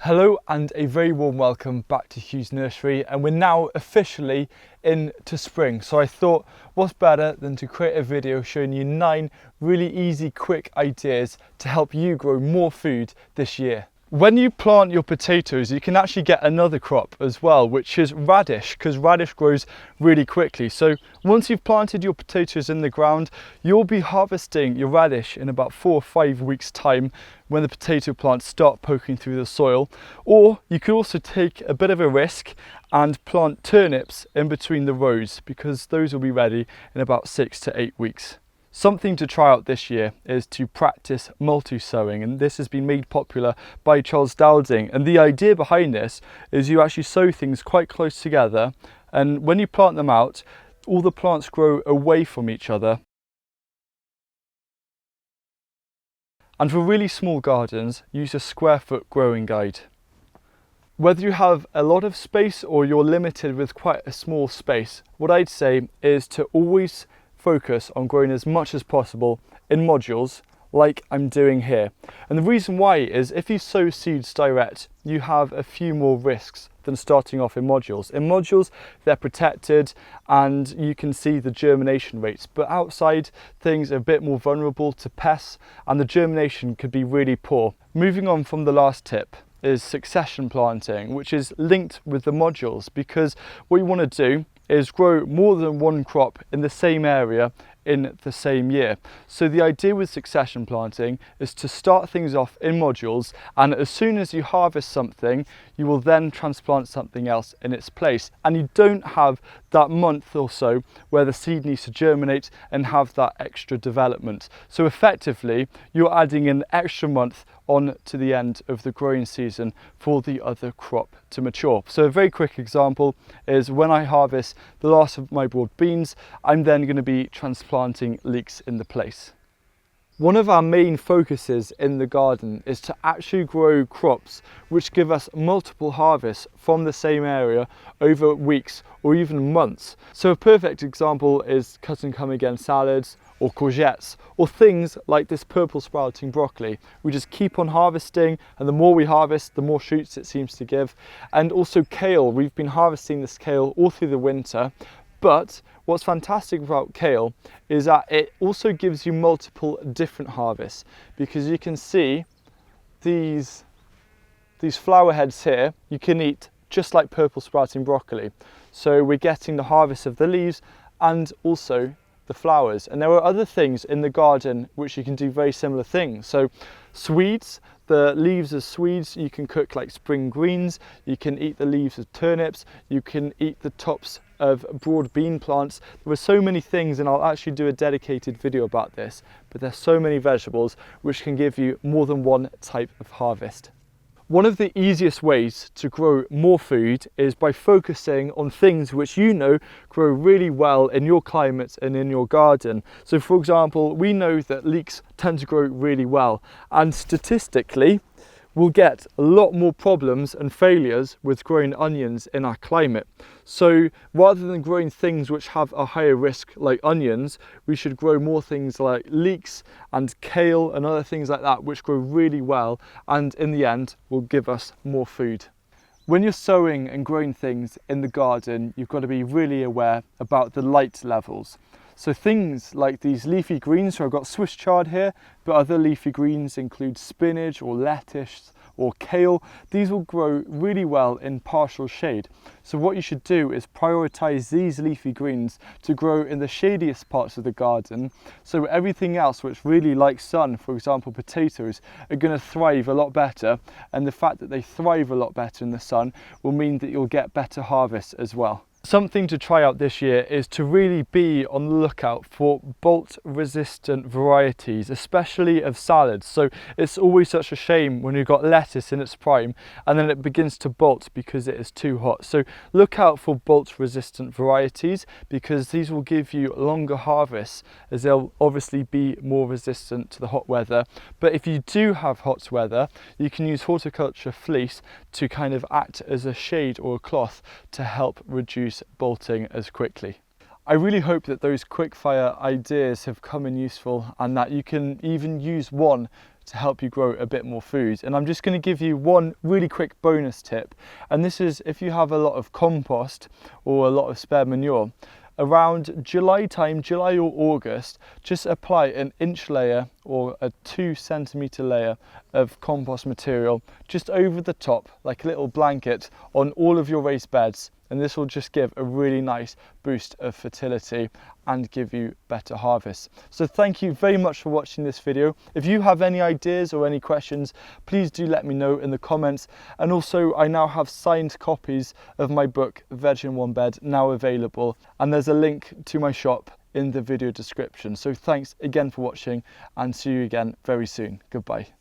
Hello and a very warm welcome back to HuwsNursery, and we're now officially into spring, so I thought what's better than to create a video showing you 9 really easy quick ideas to help you grow more food this year. When you plant your potatoes, you can actually get another crop as well, which is radish, because radish grows really quickly. So once you've planted your potatoes in the ground, you'll be harvesting your radish in about 4 or 5 weeks time when the potato plants start poking through the soil. Or you could also take a bit of a risk and plant turnips in between the rows, because those will be ready in about 6 to 8 weeks. Something to try out this year is to practice multi-sowing, and this has been made popular by Charles Dowding, and the idea behind this is you actually sow things quite close together, and when you plant them out, all the plants grow away from each other. And for really small gardens, use a square foot growing guide. Whether you have a lot of space or you're limited with quite a small space, what I'd say is to always focus on growing as much as possible in modules like I'm doing here. And the reason why is if you sow seeds direct, you have a few more risks than starting off in modules. In modules, they're protected and you can see the germination rates, but outside things are a bit more vulnerable to pests and the germination could be really poor. Moving on from the last tip is succession planting, which is linked with the modules, because what you want to do is grow more than one crop in the same area in the same year. So the idea with succession planting is to start things off in modules, and as soon as you harvest something, you will then transplant something else in its place. And you don't have that month or so where the seed needs to germinate and have that extra development. So effectively, you're adding an extra month on to the end of the growing season for the other crop to mature. So a very quick example is when I harvest the last of my broad beans, I'm then going to be transplanting leeks in the place. One of our main focuses in the garden is to actually grow crops which give us multiple harvests from the same area over weeks or even months. So a perfect example is cut and come again salads or courgettes, or things like this purple sprouting broccoli. We just keep on harvesting, and the more we harvest, the more shoots it seems to give. And also kale, we've been harvesting this kale all through the winter, but what's fantastic about kale is that it also gives you multiple different harvests, because you can see these flower heads here, you can eat just like purple sprouting broccoli. So we're getting the harvest of the leaves and also the flowers. And there are other things in the garden which you can do very similar things. So Swedes, the leaves of Swedes you can cook like spring greens, you can eat the leaves of turnips, you can eat the tops of broad bean plants. There are so many things, and I'll actually do a dedicated video about this, but there's so many vegetables which can give you more than one type of harvest. One of the easiest ways to grow more food is by focusing on things which you know grow really well in your climate and in your garden. So for example, we know that leeks tend to grow really well, and statistically we'll get a lot more problems and failures with growing onions in our climate. So rather than growing things which have a higher risk like onions, we should grow more things like leeks and kale and other things like that which grow really well and in the end will give us more food. When you're sowing and growing things in the garden, you've got to be really aware about the light levels. So things like these leafy greens, so I've got Swiss chard here, but other leafy greens include spinach or lettuce or kale. These will grow really well in partial shade. So what you should do is prioritize these leafy greens to grow in the shadiest parts of the garden. So everything else which really likes sun, for example potatoes, are going to thrive a lot better. And the fact that they thrive a lot better in the sun will mean that you'll get better harvests as well. Something to try out this year is to really be on the lookout for bolt resistant varieties, especially of salads. So it's always such a shame when you've got lettuce in its prime and then it begins to bolt because it is too hot. So look out for bolt resistant varieties, because these will give you longer harvests as they'll obviously be more resistant to the hot weather. But if you do have hot weather, you can use horticulture fleece to kind of act as a shade or a cloth to help reduce bolting as quickly. I really hope that those quickfire ideas have come in useful and that you can even use one to help you grow a bit more food. And I'm just going to give you one really quick bonus tip, and this is if you have a lot of compost or a lot of spare manure, around July time, July or August, just apply an inch layer or a 2 centimetre layer of compost material just over the top, like a little blanket, on all of your raised beds, and this will just give a really nice boost of fertility and give you better harvests. So thank you very much for watching this video. If you have any ideas or any questions, please do let me know in the comments. And also, I now have signed copies of my book Veg in One Bed now available, and there's a link to my shop in the video description. So thanks again for watching, and see you again very soon. Goodbye.